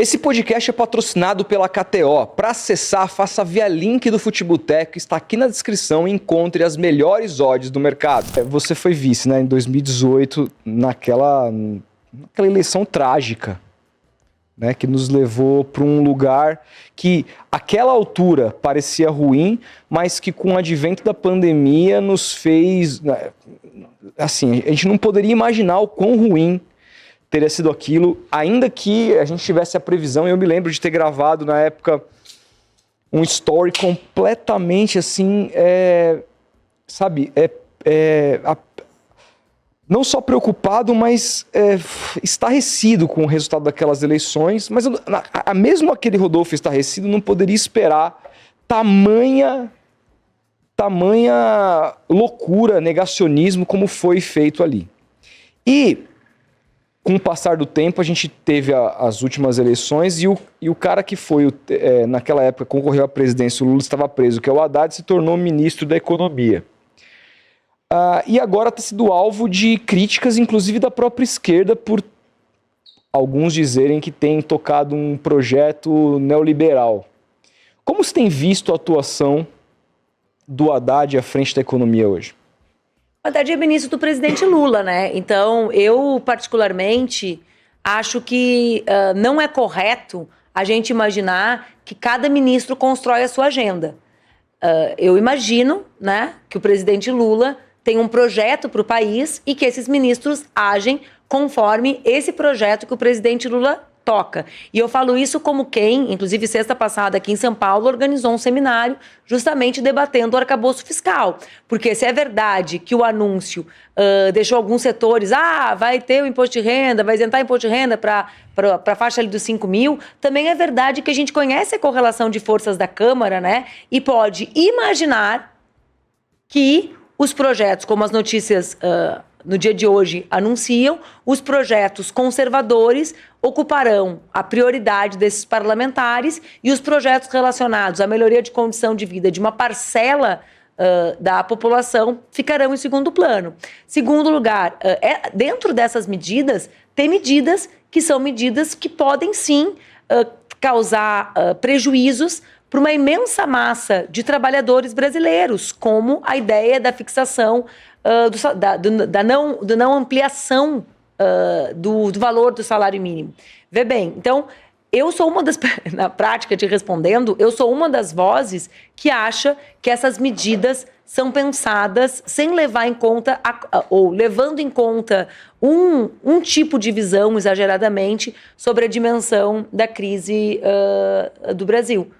Esse podcast é patrocinado pela KTO. Para acessar, faça via link do Futeboteco, está aqui na descrição e encontre as melhores odds do mercado. Você foi vice, né, em 2018, naquela eleição trágica, né, que nos levou para um lugar que, àquela altura, parecia ruim, mas que com o advento da pandemia nos fez... Assim, a gente não poderia imaginar o quão ruim teria sido aquilo, ainda que a gente tivesse a previsão. Eu me lembro de ter gravado na época um story completamente assim, não só preocupado, mas estarrecido com o resultado daquelas eleições. Mas mesmo aquele Rodolfo estarrecido não poderia esperar tamanha loucura, negacionismo como foi feito ali. E com o passar do tempo, a gente teve as últimas eleições e o cara que foi, naquela época, concorreu à presidência, o Lula estava preso, que é o Haddad, se tornou ministro da Economia. E agora tem sido alvo de críticas, inclusive da própria esquerda, por alguns dizerem que tem tocado um projeto neoliberal. Como você tem visto a atuação do Haddad à frente da economia hoje? O Haddad é ministro do presidente Lula, né? Então, eu particularmente acho que não é correto a gente imaginar que cada ministro constrói a sua agenda. Eu imagino, né, que o presidente Lula tem um projeto para o país e que esses ministros agem conforme esse projeto que o presidente Lula toca. E eu falo isso como quem, inclusive sexta passada aqui em São Paulo, organizou um seminário justamente debatendo o arcabouço fiscal. Porque se é verdade que o anúncio deixou alguns setores, vai ter o imposto de renda, vai isentar o imposto de renda para a faixa ali dos 5 mil, também é verdade que a gente conhece a correlação de forças da Câmara, né? E pode imaginar que os projetos, como as notícias no dia de hoje anunciam, os projetos conservadores ocuparão a prioridade desses parlamentares e os projetos relacionados à melhoria de condição de vida de uma parcela da população ficarão em segundo plano. Segundo lugar, dentro dessas medidas, tem medidas que são medidas que podem sim causar prejuízos para uma imensa massa de trabalhadores brasileiros, como a ideia da fixação da não ampliação do valor do salário mínimo. Vê bem, então, eu sou uma das, na prática, te respondendo, eu sou uma das vozes que acha que essas medidas são pensadas sem levar em conta, ou levando em conta um tipo de visão exageradamente sobre a dimensão da crise do Brasil.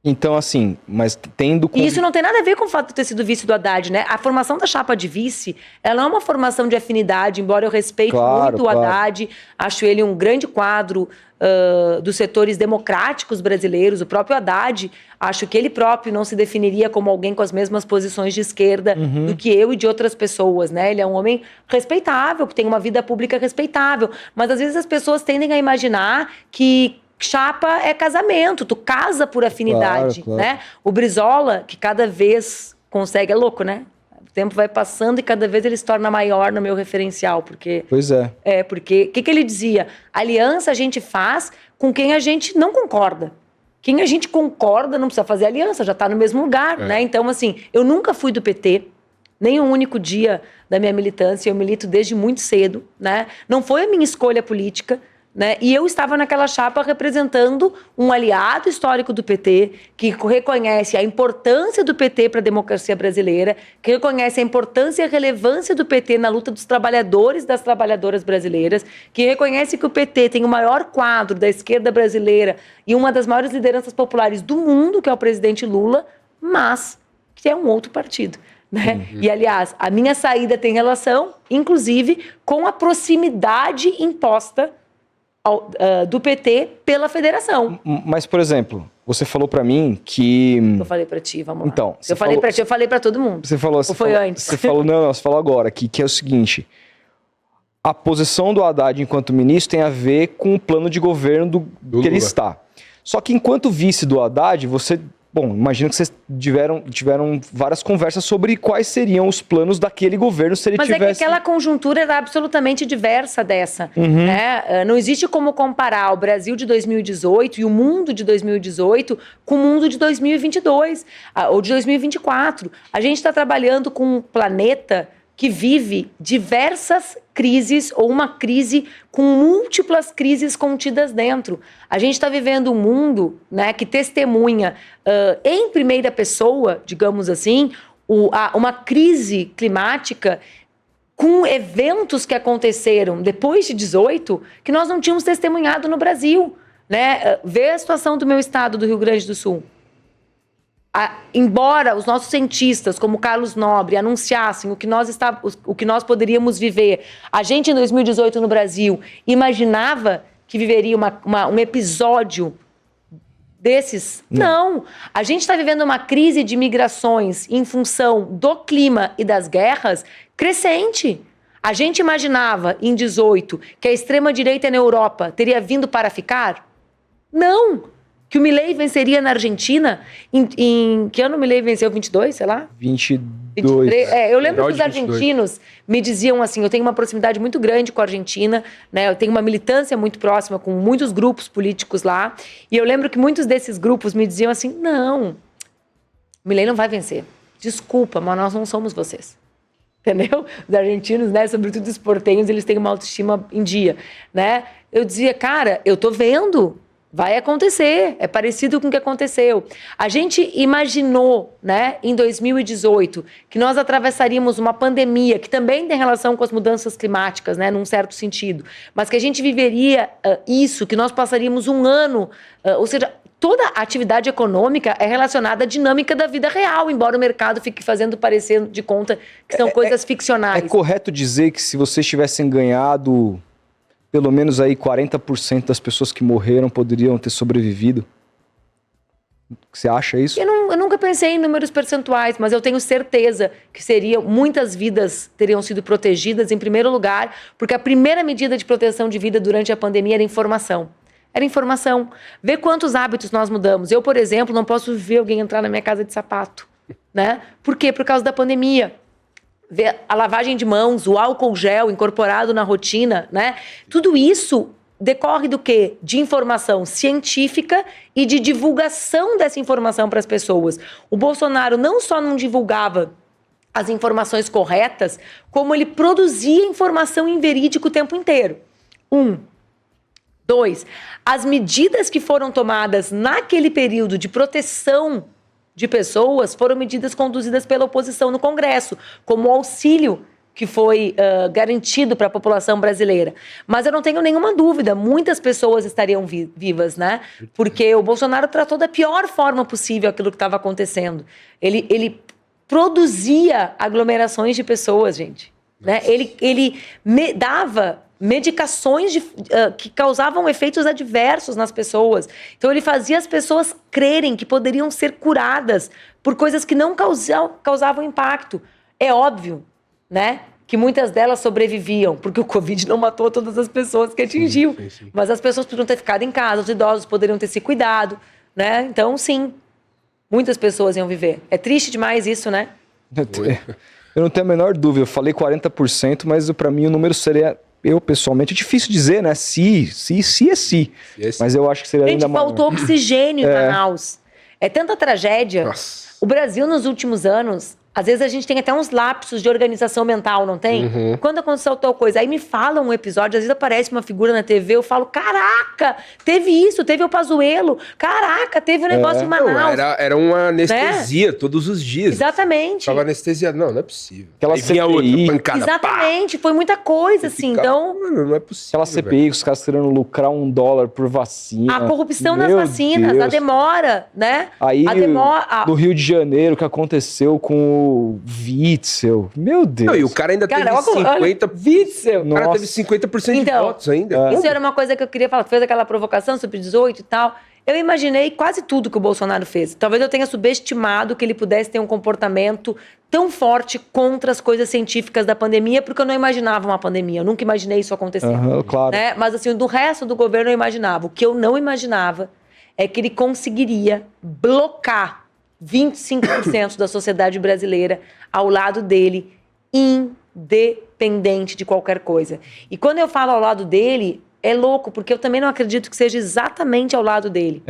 Então, assim, mas tendo... E isso não tem nada a ver com o fato de ter sido vice do Haddad, né? A formação da chapa de vice, ela é uma formação de afinidade, embora eu respeite muito o Haddad, acho ele um grande quadro dos setores democráticos brasileiros. O próprio Haddad, acho que ele próprio não se definiria como alguém com as mesmas posições de esquerda do que eu e de outras pessoas, né? Ele é um homem respeitável, que tem uma vida pública respeitável, mas às vezes as pessoas tendem a imaginar que chapa é casamento, tu casa por afinidade, claro. né? O Brizola, que cada vez consegue, é louco, né? O tempo vai passando e cada vez ele se torna maior no meu referencial, porque... Pois é. Porque, o que ele dizia? Aliança a gente faz com quem a gente não concorda. Quem a gente concorda não precisa fazer aliança, já tá no mesmo lugar, né? Então, assim, eu nunca fui do PT, nem um único dia da minha militância, eu milito desde muito cedo, né? Não foi a minha escolha política, né? E eu estava naquela chapa representando um aliado histórico do PT, que reconhece a importância do PT para a democracia brasileira, que reconhece a importância e a relevância do PT na luta dos trabalhadores e das trabalhadoras brasileiras, que reconhece que o PT tem o maior quadro da esquerda brasileira e uma das maiores lideranças populares do mundo, que é o presidente Lula, mas que é um outro partido, né? E, aliás, a minha saída tem relação, inclusive, com a proximidade imposta do PT pela federação. Mas, por exemplo, você falou pra mim que... Eu falei pra ti, vamos lá. Então, eu falei pra ti, eu falei pra todo mundo. Você falou... Ou foi antes? Você falou, não, você falou agora, que é o seguinte, a posição do Haddad enquanto ministro tem a ver com o plano de governo do que ele está. Só que enquanto vice do Haddad, você Bom, imagino que vocês tiveram várias conversas sobre quais seriam os planos daquele governo se ele tivesse... Mas é que aquela conjuntura era absolutamente diversa dessa. Né? Não existe como comparar o Brasil de 2018 e o mundo de 2018 com o mundo de 2022 ou de 2024. A gente está trabalhando com um planeta que vive diversas crises ou uma crise com múltiplas crises contidas dentro. A gente está vivendo um mundo, né, que testemunha em primeira pessoa, digamos assim, uma crise climática com eventos que aconteceram depois de 18 que nós não tínhamos testemunhado no Brasil. Né? Vê a situação do meu estado, do Rio Grande do Sul. Embora os nossos cientistas, como Carlos Nobre, anunciassem o que nós poderíamos viver, a gente em 2018 no Brasil imaginava que viveria um episódio desses? Não. A gente está vivendo uma crise de migrações em função do clima e das guerras crescente. A gente imaginava em 18 que a extrema-direita na Europa teria vindo para ficar? Não. Que o Milei venceria na Argentina? Em que ano o Milei venceu? 22, sei lá? 22. Eu lembro que os argentinos me diziam assim, eu tenho uma proximidade muito grande com a Argentina, né? Eu tenho uma militância muito próxima com muitos grupos políticos lá, e eu lembro que muitos desses grupos me diziam assim, não, o Milei não vai vencer. Desculpa, mas nós não somos vocês. Entendeu? Os argentinos, né, sobretudo os portenhos, eles têm uma autoestima em dia, né? Eu dizia, cara, eu tô vendo... Vai acontecer, é parecido com o que aconteceu. A gente imaginou, né, em 2018, que nós atravessaríamos uma pandemia, que também tem relação com as mudanças climáticas, né, num certo sentido, mas que a gente viveria isso, que nós passaríamos um ano, ou seja, toda a atividade econômica é relacionada à dinâmica da vida real, embora o mercado fique fazendo parecer de conta que são coisas ficcionais. É correto dizer que se vocês tivessem ganhado... pelo menos aí 40% das pessoas que morreram poderiam ter sobrevivido? Você acha isso? Eu nunca pensei em números percentuais, mas eu tenho certeza que muitas vidas teriam sido protegidas, em primeiro lugar, porque a primeira medida de proteção de vida durante a pandemia era informação. Era informação. Ver quantos hábitos nós mudamos. Eu, por exemplo, não posso ver alguém entrar na minha casa de sapato. Né? Por quê? Por causa da pandemia. Ver a lavagem de mãos, o álcool gel incorporado na rotina, né? Tudo isso decorre do quê? De informação científica e de divulgação dessa informação para as pessoas. O Bolsonaro não só não divulgava as informações corretas, como ele produzia informação inverídica o tempo inteiro. 2, as medidas que foram tomadas naquele período de proteção de pessoas foram medidas conduzidas pela oposição no Congresso, como o auxílio que foi garantido para a população brasileira. Mas eu não tenho nenhuma dúvida, muitas pessoas estariam vivas, né? Porque o Bolsonaro tratou da pior forma possível aquilo que estava acontecendo. Ele produzia aglomerações de pessoas, gente. Né? Ele dava medicações que causavam efeitos adversos nas pessoas. Então, ele fazia as pessoas crerem que poderiam ser curadas por coisas que não causavam impacto. É óbvio, né, que muitas delas sobreviviam, porque o Covid não matou todas as pessoas que atingiu. Sim. Mas as pessoas poderiam ter ficado em casa, os idosos poderiam ter se cuidado, né? Então, sim, muitas pessoas iam viver. É triste demais isso, né? Eu não tenho a menor dúvida. Eu falei 40%, mas para mim o número seria... Eu, pessoalmente, é difícil dizer, né? Se. Mas eu acho que seria ainda maior. Faltou oxigênio em Manaus. É tanta tragédia. Nossa. O Brasil, nos últimos anos, às vezes a gente tem até uns lapsos de organização mental, não tem? Quando aconteceu tal coisa, aí me fala um episódio, às vezes aparece uma figura na TV, eu falo, caraca, teve isso, teve o Pazuello, caraca, teve um negócio em Manaus. Era uma anestesia todos os dias. Exatamente. Tava anestesiado. Não é possível. Aquela aí vinha outra pancada. Exatamente, foi muita coisa, assim, então... Mano, não é possível. Aquela CPI, os caras querendo lucrar $1 por vacina. A corrupção nas vacinas, Deus. A demora, né? Aí, a demora... no Rio de Janeiro, o que aconteceu com o Witzel. Meu Deus. Não, e o cara ainda teve 50%. Witzel. O cara teve 50% de votos ainda. Isso era uma coisa que eu queria falar. Fez aquela provocação sobre 18 e tal. Eu imaginei quase tudo que o Bolsonaro fez. Talvez eu tenha subestimado que ele pudesse ter um comportamento tão forte contra as coisas científicas da pandemia, porque eu não imaginava uma pandemia. Eu nunca imaginei isso acontecendo. Claro. Né? Mas, assim, do resto do governo eu imaginava. O que eu não imaginava é que ele conseguiria blocar 25% da sociedade brasileira ao lado dele, independente de qualquer coisa. E quando eu falo ao lado dele, é louco, porque eu também não acredito que seja exatamente ao lado dele.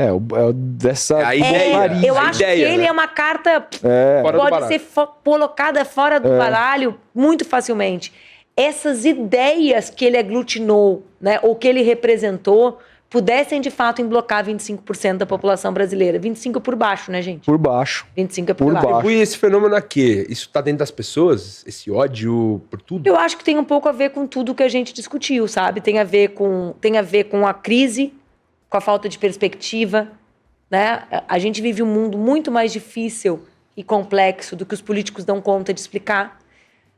Dessa... A ideia. Eu acho que ele é uma carta que pode ser colocada fora do baralho muito facilmente. Essas ideias que ele aglutinou, né, ou que ele representou, pudessem, de fato, emblocar 25% da população brasileira. 25% por baixo, né, gente? Por baixo. 25% é por baixo. E esse fenômeno a quê? Isso tá dentro das pessoas? Esse ódio por tudo? Eu acho que tem um pouco a ver com tudo que a gente discutiu, sabe? Tem a ver com a crise, com a falta de perspectiva, né? A gente vive um mundo muito mais difícil e complexo do que os políticos dão conta de explicar,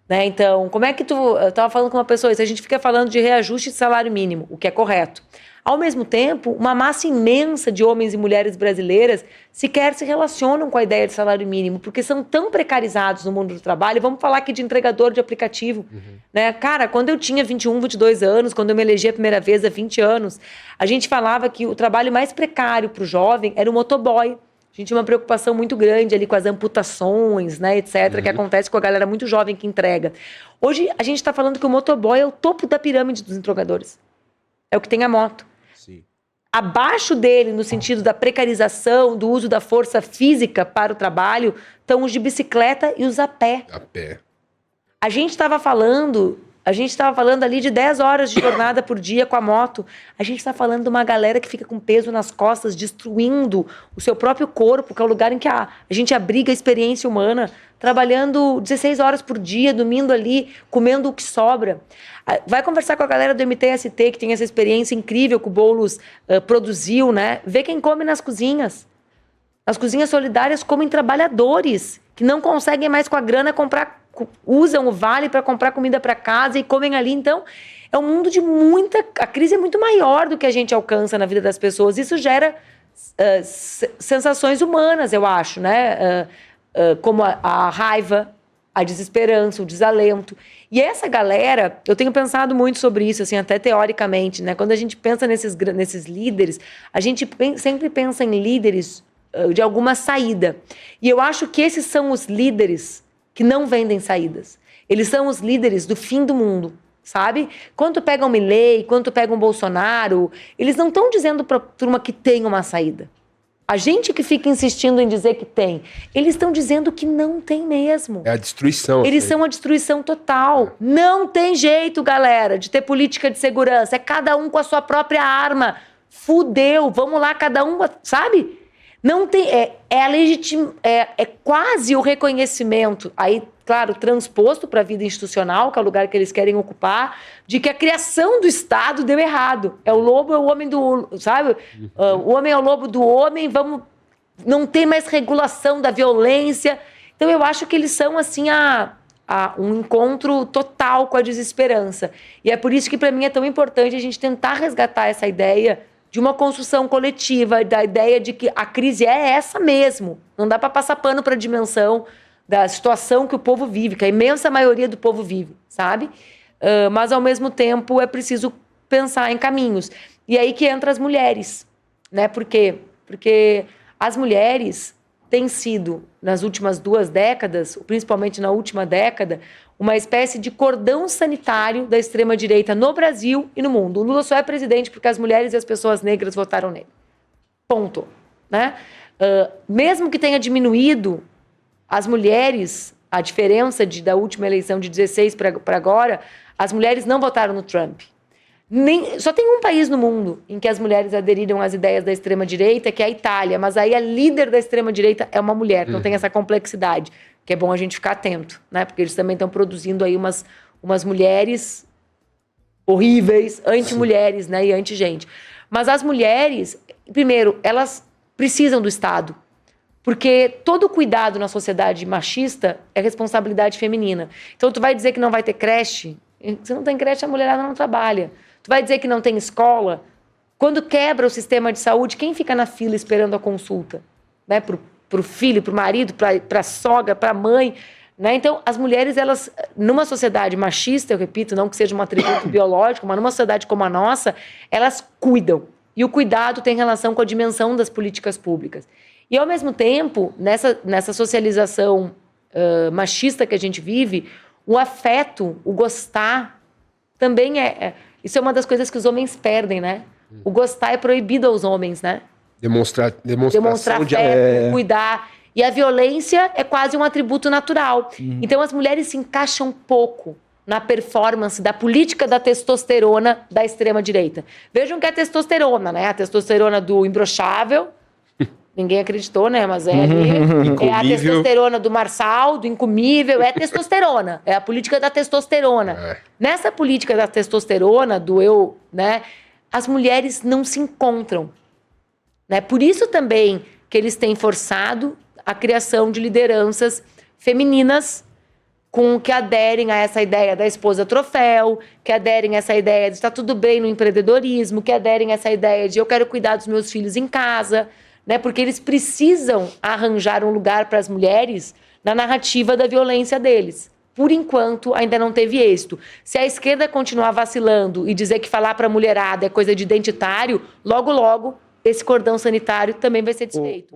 né? Então, como é que eu estava falando com uma pessoa, a gente fica falando de reajuste de salário mínimo, o que é correto. Ao mesmo tempo, uma massa imensa de homens e mulheres brasileiras sequer se relacionam com a ideia de salário mínimo, porque são tão precarizados no mundo do trabalho. Vamos falar aqui de entregador de aplicativo. Né? Cara, quando eu tinha 21, 22 anos, quando eu me elegi a primeira vez há 20 anos, a gente falava que o trabalho mais precário para o jovem era o motoboy. A gente tinha uma preocupação muito grande ali com as amputações, né, etc., que acontece com a galera muito jovem que entrega. Hoje, a gente está falando que o motoboy é o topo da pirâmide dos entregadores. É o que tem a moto. Sim. Abaixo dele, no sentido da precarização, do uso da força física para o trabalho, estão os de bicicleta e os a pé. A pé. A gente estava falando ali de 10 horas de jornada por dia com a moto. A gente está falando de uma galera que fica com peso nas costas, destruindo o seu próprio corpo, que é o lugar em que a gente abriga a experiência humana, trabalhando 16 horas por dia, dormindo ali, comendo o que sobra. Vai conversar com a galera do MTST, que tem essa experiência incrível que o Boulos produziu, né? Vê quem come nas cozinhas. As cozinhas solidárias comem trabalhadores que não conseguem mais com a grana usam o vale para comprar comida para casa e comem ali. Então, é um mundo de a crise é muito maior do que a gente alcança na vida das pessoas. Isso gera sensações humanas, eu acho, né? Como a raiva, a desesperança, o desalento. E essa galera, eu tenho pensado muito sobre isso, assim, até teoricamente, né? Quando a gente pensa nesses líderes, a gente sempre pensa em líderes de alguma saída. E eu acho que esses são os líderes que não vendem saídas. Eles são os líderes do fim do mundo, sabe? Quando tu pega um Milei, quando tu pega um Bolsonaro, eles não estão dizendo para a turma que tem uma saída. A gente que fica insistindo em dizer que tem, eles estão dizendo que não tem mesmo. É a destruição. Eles são a destruição total. Não tem jeito, galera, de ter política de segurança. É cada um com a sua própria arma. Fudeu, vamos lá, cada um, sabe? Não tem, é quase o reconhecimento, aí, claro, transposto para a vida institucional, que é o lugar que eles querem ocupar, de que a criação do Estado deu errado. O lobo é o homem do, sabe? O homem é o lobo do homem, não tem mais regulação da violência. Então eu acho que eles são, assim, um encontro total com a desesperança. E é por isso que para mim é tão importante a gente tentar resgatar essa ideia de uma construção coletiva, da ideia de que a crise é essa mesmo. Não dá para passar pano para a dimensão da situação que o povo vive, que a imensa maioria do povo vive, sabe? Mas, ao mesmo tempo, é preciso pensar em caminhos. E aí que entra as mulheres, né? Por quê? Porque as mulheres têm sido, nas últimas 2 décadas, principalmente na última década, uma espécie de cordão sanitário da extrema-direita no Brasil e no mundo. O Lula só é presidente porque as mulheres e as pessoas negras votaram nele. Ponto. Né? Mesmo que tenha diminuído, as mulheres, a diferença da última eleição de 16 para agora, as mulheres não votaram no Trump. Só tem um país no mundo em que as mulheres aderiram às ideias da extrema-direita, que é a Itália. Mas aí a líder da extrema-direita é uma mulher, não tem essa complexidade. Que é bom a gente ficar atento, né? Porque eles também estão produzindo aí umas mulheres horríveis, anti-mulheres, né? E anti-gente. Mas as mulheres, primeiro, elas precisam do Estado. Porque todo cuidado na sociedade machista é responsabilidade feminina. Então, tu vai dizer que não vai ter creche? Se não tem creche, a mulherada não trabalha. Tu vai dizer que não tem escola? Quando quebra o sistema de saúde, quem fica na fila esperando a consulta? Né? Pro filho, pro marido, pra sogra, pra mãe, né? Então, as mulheres, elas, numa sociedade machista, eu repito, não que seja um atributo biológico, mas numa sociedade como a nossa, elas cuidam. E o cuidado tem relação com a dimensão das políticas públicas. E, ao mesmo tempo, nessa socialização machista que a gente vive, o afeto, o gostar, também isso é uma das coisas que os homens perdem, né? O gostar é proibido aos homens, né? Demonstrar afeto, cuidar. E a violência é quase um atributo natural. Então, as mulheres se encaixam pouco na performance da política da testosterona da extrema-direita. Vejam que é a testosterona, né? A testosterona do imbrochável. Ninguém acreditou, né? Mas é ali. É a testosterona do Marçal, do incomível. É testosterona. É a política da testosterona. Nessa política da testosterona, do eu, né? As mulheres não se encontram. Né? Por isso também que eles têm forçado a criação de lideranças femininas que aderem a essa ideia da esposa troféu, que aderem a essa ideia de estar tudo bem no empreendedorismo, que aderem a essa ideia de eu quero cuidar dos meus filhos em casa, né? Porque eles precisam arranjar um lugar para as mulheres na narrativa da violência deles. Por enquanto, ainda não teve êxito. Se a esquerda continuar vacilando e dizer que falar para a mulherada é coisa de identitário, logo, logo, esse cordão sanitário também vai ser desfeito.